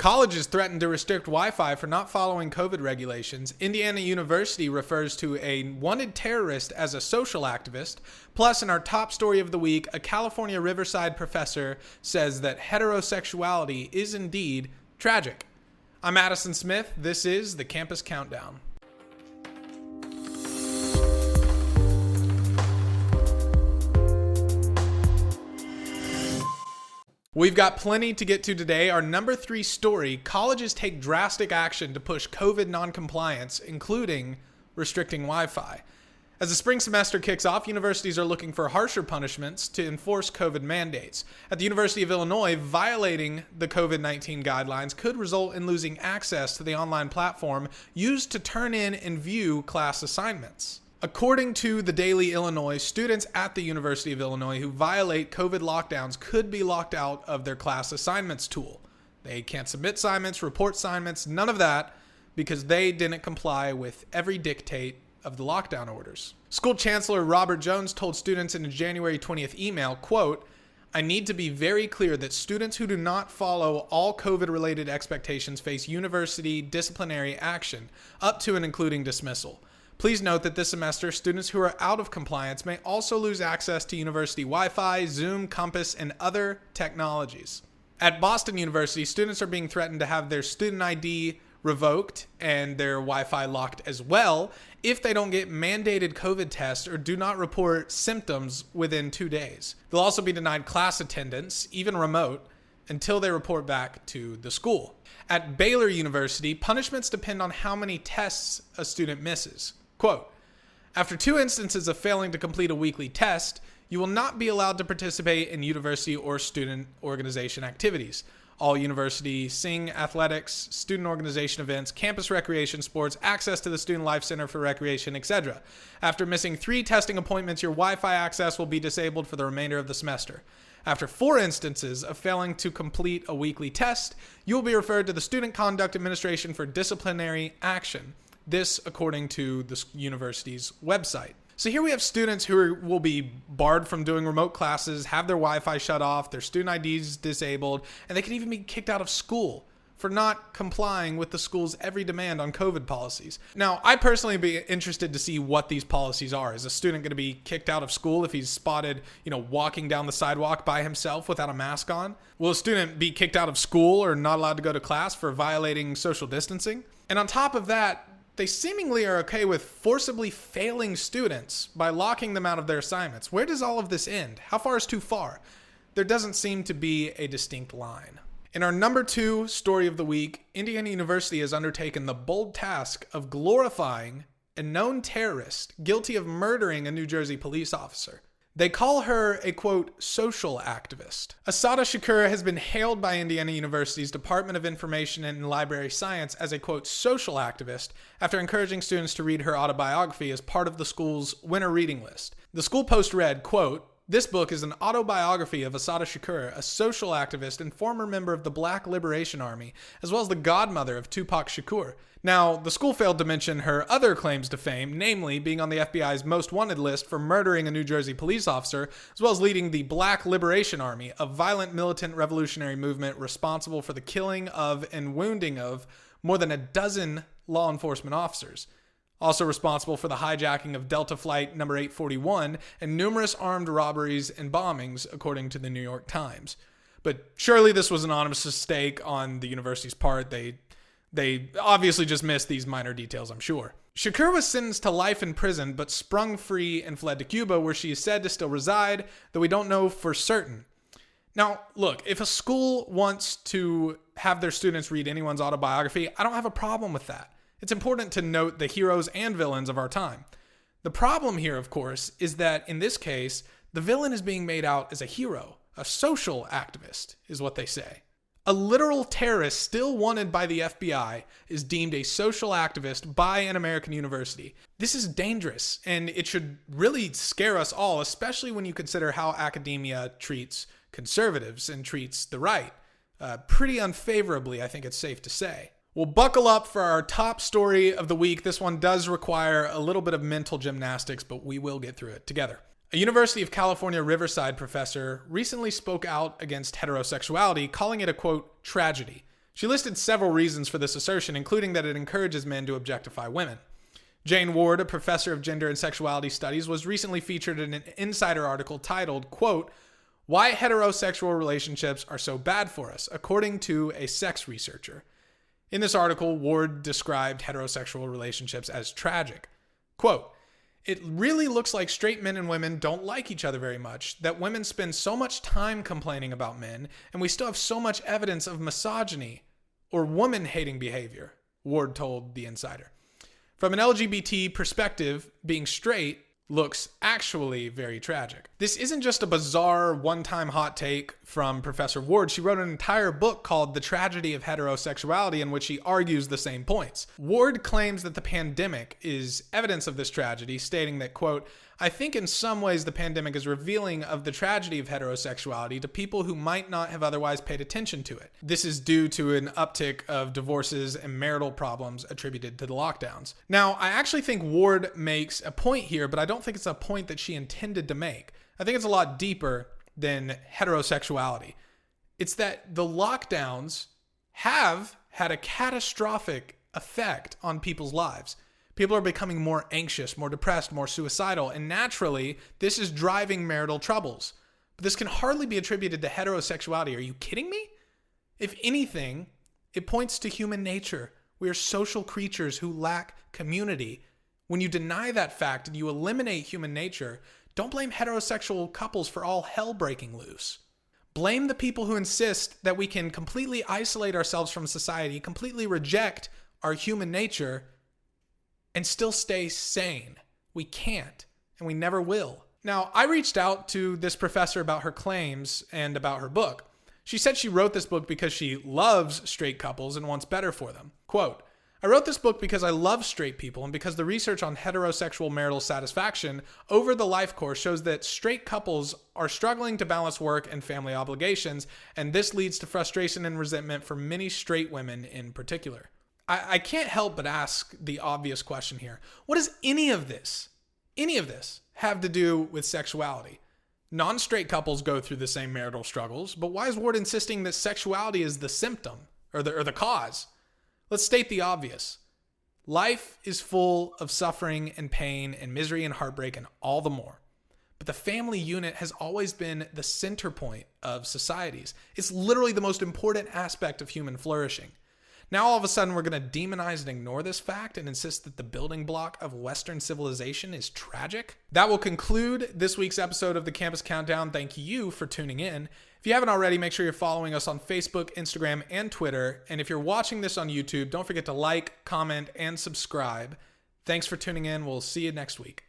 Colleges threaten to restrict Wi-Fi for not following COVID regulations. Indiana University refers to a wanted terrorist as a social activist. Plus, in our top story of the week, a California Riverside professor says that heterosexuality is indeed tragic. I'm Addison Smith. This is the Campus Countdown. We've got plenty to get to today. Our number 3 story, colleges take drastic action to push COVID noncompliance, including restricting Wi-Fi. As the spring semester kicks off, universities are looking for harsher punishments to enforce COVID mandates. At the University of Illinois, violating the COVID-19 guidelines could result in losing access to the online platform used to turn in and view class assignments. According to the Daily Illinois, students at the University of Illinois who violate COVID lockdowns could be locked out of their class assignments tool. They can't submit assignments, report assignments, none of that, because they didn't comply with every dictate of the lockdown orders. School Chancellor Robert Jones told students in a January 20th email, quote, "I need to be very clear that students who do not follow all COVID-related expectations face university disciplinary action, up to and including dismissal. Please note that this semester, students who are out of compliance may also lose access to university Wi-Fi, Zoom, Compass, and other technologies." At Boston University, students are being threatened to have their student ID revoked and their Wi-Fi locked as well if they don't get mandated COVID tests or do not report symptoms within 2 days. They'll also be denied class attendance, even remote, until they report back to the school. At Baylor University, punishments depend on how many tests a student misses. Quote, "After 2 instances of failing to complete a weekly test, you will not be allowed to participate in university or student organization activities. All university sing, athletics, student organization events, campus recreation, sports, access to the Student Life Center for recreation, etc. After missing 3 testing appointments, your Wi-Fi access will be disabled for the remainder of the semester. After 4 instances of failing to complete a weekly test, you will be referred to the Student Conduct Administration for disciplinary action." This according to the university's website. So here we have students who will be barred from doing remote classes, have their Wi-Fi shut off, their student IDs disabled, and they could even be kicked out of school for not complying with the school's every demand on COVID policies. Now, I personally be interested to see what these policies are. Is a student going to be kicked out of school if he's spotted, walking down the sidewalk by himself without a mask on? Will a student be kicked out of school or not allowed to go to class for violating social distancing? And on top of that, they seemingly are okay with forcibly failing students by locking them out of their assignments. Where does all of this end? How far is too far? There doesn't seem to be a distinct line. In our number 2 story of the week, Indiana University has undertaken the bold task of glorifying a known terrorist guilty of murdering a New Jersey police officer. They call her a, quote, social activist. Assata Shakur has been hailed by Indiana University's Department of Information and Library Science as a, quote, social activist after encouraging students to read her autobiography as part of the school's winter reading list. The school post read, quote, "This book is an autobiography of Assata Shakur, a social activist and former member of the Black Liberation Army, as well as the godmother of Tupac Shakur." Now, the school failed to mention her other claims to fame, namely being on the FBI's most wanted list for murdering a New Jersey police officer, as well as leading the Black Liberation Army, a violent militant revolutionary movement responsible for the killing of and wounding of more than a dozen law enforcement officers. Also responsible for the hijacking of Delta Flight number 841 and numerous armed robberies and bombings, according to the New York Times. But surely this was an honest mistake on the university's part. They obviously just missed these minor details, I'm sure. Shakur was sentenced to life in prison, but sprung free and fled to Cuba, where she is said to still reside, though we don't know for certain. Now, look, if a school wants to have their students read anyone's autobiography, I don't have a problem with that. It's important to note the heroes and villains of our time. The problem here, of course, is that in this case, the villain is being made out as a hero. A social activist is what they say. A literal terrorist still wanted by the FBI is deemed a social activist by an American university. This is dangerous, and it should really scare us all, especially when you consider how academia treats conservatives and treats the right. Pretty unfavorably, I think it's safe to say. Well, buckle up for our top story of the week. This one does require a little bit of mental gymnastics, but we will get through it together. A University of California Riverside professor recently spoke out against heterosexuality, calling it a, quote, tragedy. She listed several reasons for this assertion, including that it encourages men to objectify women. Jane Ward, a professor of gender and sexuality studies, was recently featured in an Insider article titled, quote, "Why Heterosexual Relationships Are So Bad for Us," according to a sex researcher. In this article, Ward described heterosexual relationships as tragic. Quote, "It really looks like straight men and women don't like each other very much, that women spend so much time complaining about men, and we still have so much evidence of misogyny or woman-hating behavior," Ward told The Insider. From an LGBT perspective, being straight looks actually very tragic. This isn't just a bizarre one-time hot take from Professor Ward. She wrote an entire book called The Tragedy of Heterosexuality in which she argues the same points. Ward claims that the pandemic is evidence of this tragedy, stating that, quote, "I think in some ways the pandemic is revealing of the tragedy of heterosexuality to people who might not have otherwise paid attention to it. This is due to an uptick of divorces and marital problems attributed to the lockdowns." Now, I actually think Ward makes a point here, but I don't think it's a point that she intended to make. I think it's a lot deeper than heterosexuality. It's that the lockdowns have had a catastrophic effect on people's lives. People are becoming more anxious, more depressed, more suicidal, and naturally, this is driving marital troubles. But this can hardly be attributed to heterosexuality. Are you kidding me? If anything, it points to human nature. We are social creatures who lack community. When you deny that fact and you eliminate human nature, don't blame heterosexual couples for all hell breaking loose. Blame the people who insist that we can completely isolate ourselves from society, completely reject our human nature, and still stay sane. We can't, and we never will. Now, I reached out to this professor about her claims and about her book. She said she wrote this book because she loves straight couples and wants better for them. Quote, "I wrote this book because I love straight people and because the research on heterosexual marital satisfaction over the life course shows that straight couples are struggling to balance work and family obligations, and this leads to frustration and resentment for many straight women in particular." I can't help but ask the obvious question here. What does any of this have to do with sexuality? Non-straight couples go through the same marital struggles, but why is Ward insisting that sexuality is the symptom or the cause? Let's state the obvious. Life is full of suffering and pain and misery and heartbreak and all the more. But the family unit has always been the center point of societies. It's literally the most important aspect of human flourishing. Now all of a sudden we're going to demonize and ignore this fact and insist that the building block of Western civilization is tragic? That will conclude this week's episode of the Campus Countdown. Thank you for tuning in. If you haven't already, make sure you're following us on Facebook, Instagram, and Twitter. And if you're watching this on YouTube, don't forget to like, comment, and subscribe. Thanks for tuning in. We'll see you next week.